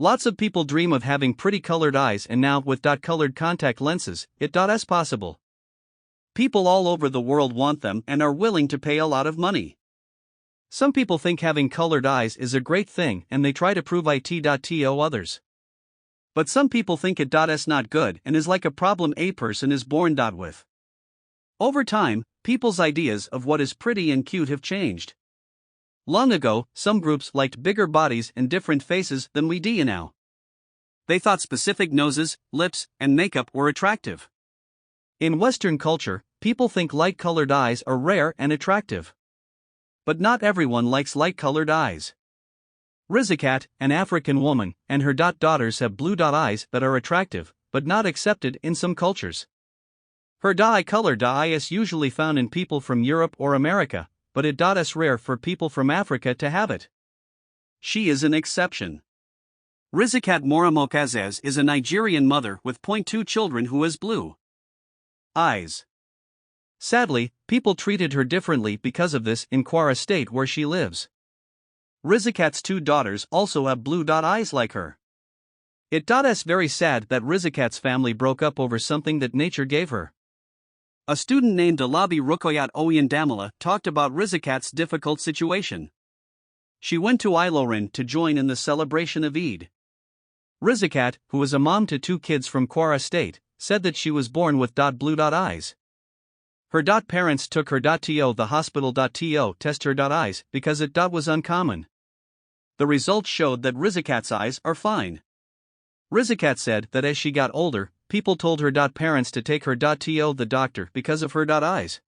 Lots of people dream of having pretty colored eyes, and now, with colored contact lenses, it's possible. People all over the world want them and are willing to pay a lot of money. Some people think having colored eyes is a great thing and they try to prove it to others. But some people think it's not good and is like a problem a person is born with. Over time, people's ideas of what is pretty and cute have changed. Long ago, some groups liked bigger bodies and different faces than we do now. They thought specific noses, lips, and makeup were attractive. In Western culture, people think light-colored eyes are rare and attractive. But not everyone likes light-colored eyes. Rizikat, an African woman, and her daughters have blue eyes that are attractive, but not accepted in some cultures. Her color is usually found in people from Europe or America, but it's rare for people from Africa to have it. She is an exception. Rizikat Moramokazes is a Nigerian mother with 2 children who has blue eyes. Sadly, people treated her differently because of this in Kwara State where she lives. Rizikat's 2 daughters also have blue eyes like her. It's very sad that Rizikat's family broke up over something that nature gave her. A student named Alabi Rukoyat Oyindamala talked about Rizikat's difficult situation. She went to Ilorin to join in the celebration of Eid. Rizikat, who is a mom to 2 kids from Kwara State, said that she was born with blue eyes. Her parents took her to the hospital to test her eyes because it was uncommon. The results showed that Rizikat's eyes are fine. Rizikat said that as she got older, people told her parents to take her to the doctor because of her eyes.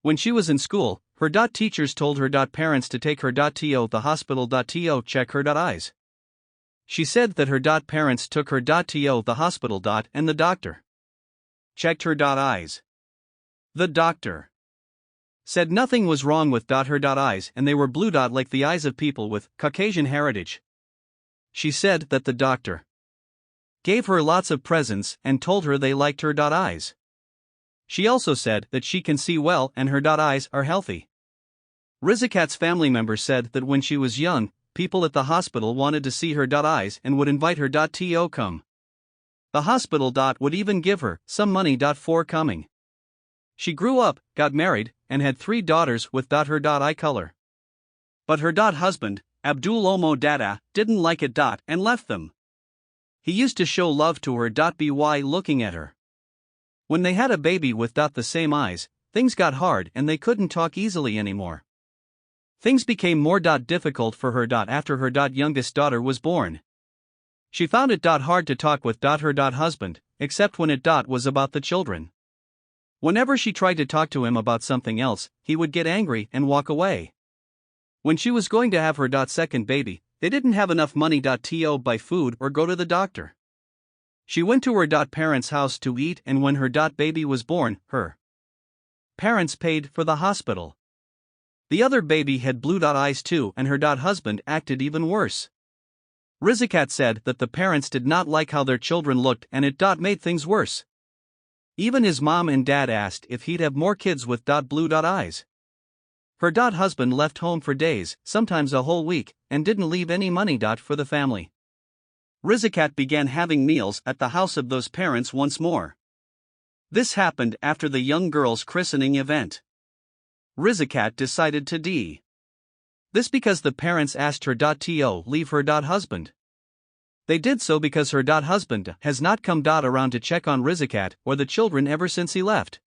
When she was in school, her teachers told her parents to take her to the hospital to check her eyes. She said that her parents took her to the hospital and the doctor checked her eyes. The doctor said nothing was wrong with her eyes and they were blue like the eyes of people with Caucasian heritage. She said that the doctor gave her lots of presents and told her they liked her eyes. She also said that she can see well and her eyes are healthy. Rizikat's family members said that when she was young, people at the hospital wanted to see her eyes and would invite her to come. The hospital would even give her some money for coming. She grew up, got married, and had 3 daughters with her eye color. But her husband, Abdul Omo Dada, didn't like it and left them. He used to show love to her by looking at her. When they had a baby with the same eyes, things got hard and they couldn't talk easily anymore. Things became more difficult for her after her youngest daughter was born. She found it hard to talk with her husband, except when it was about the children. Whenever she tried to talk to him about something else, he would get angry and walk away. When she was going to have her second baby, they didn't have enough money to buy food or go to the doctor. She went to her parents' house to eat, and when her baby was born, her parents paid for the hospital. The other baby had blue eyes too, and her husband acted even worse. Rizikat said that the parents did not like how their children looked and it made things worse. Even his mom and dad asked if he'd have more kids with blue eyes. Her husband left home for days, sometimes a whole week, and didn't leave any money for the family. Rizikat began having meals at the house of those parents once more. This happened after the young girl's christening event. Rizikat decided to this because the parents asked her to leave her husband. They did so because her husband has not come around to check on Rizikat or the children ever since he left.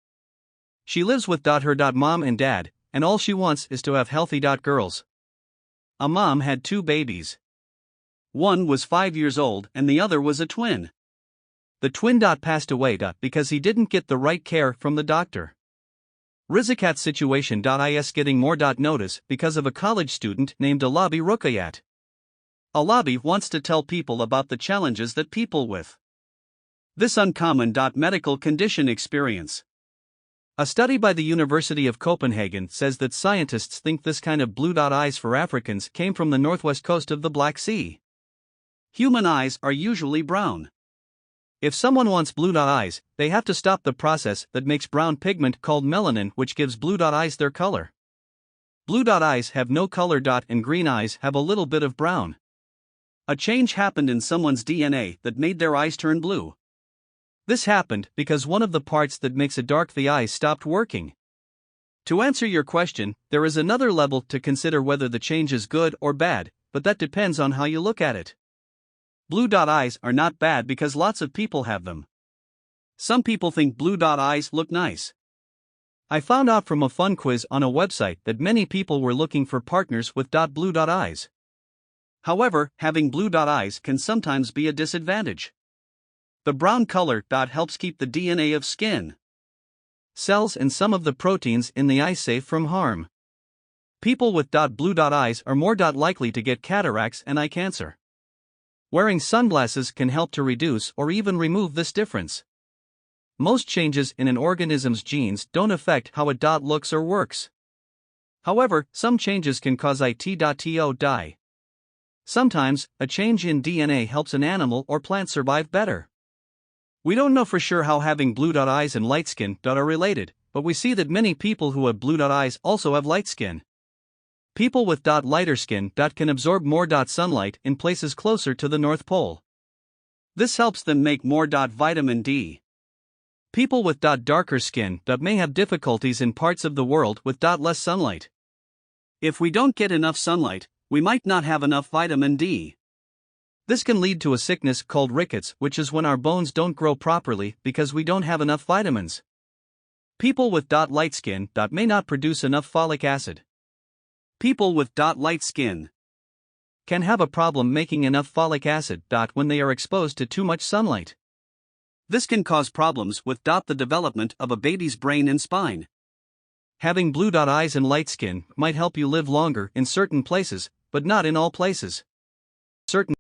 She lives with her mom and dad, and all she wants is to have healthy girls. A mom had 2 babies. One was 5 years old and the other was a twin. The twin passed away because he didn't get the right care from the doctor. Rizikat's situation is getting more notice because of a college student named Alabi Rukoyat. Alabi wants to tell people about the challenges that people with this uncommon medical condition experience. A study by the University of Copenhagen says that scientists think this kind of blue eyes for Africans came from the northwest coast of the Black Sea. Human eyes are usually brown. If someone wants blue eyes, they have to stop the process that makes brown pigment called melanin, which gives blue eyes their color. Blue eyes have no color and green eyes have a little bit of brown. A change happened in someone's DNA that made their eyes turn blue. This happened because one of the parts that makes it dark the eyes stopped working. To answer your question, there is another level to consider whether the change is good or bad, but that depends on how you look at it. Blue dot eyes are not bad because lots of people have them. Some people think blue dot eyes look nice. I found out from a fun quiz on a website that many people were looking for partners with blue dot eyes. However, having blue dot eyes can sometimes be a disadvantage. The brown color dot helps keep the DNA of skin cells and some of the proteins in the eye safe from harm. People with blue dot eyes are more likely to get cataracts and eye cancer. Wearing sunglasses can help to reduce or even remove this difference. Most changes in an organism's genes don't affect how a dot looks or works. However, some changes can cause it to die. Sometimes, a change in DNA helps an animal or plant survive better. We don't know for sure how having blue dot eyes and light skin are related, but we see that many people who have blue dot eyes also have light skin. People with lighter skin can absorb more sunlight in places closer to the North Pole. This helps them make more vitamin D. People with darker skin may have difficulties in parts of the world with less sunlight. If we don't get enough sunlight, we might not have enough vitamin D. This can lead to a sickness called rickets, which is when our bones don't grow properly because we don't have enough vitamins. People with light skin may not produce enough folic acid. People with light skin can have a problem making enough folic acid when they are exposed to too much sunlight. This can cause problems with the development of a baby's brain and spine. Having blue dot eyes and light skin might help you live longer in certain places, but not in all places. Certain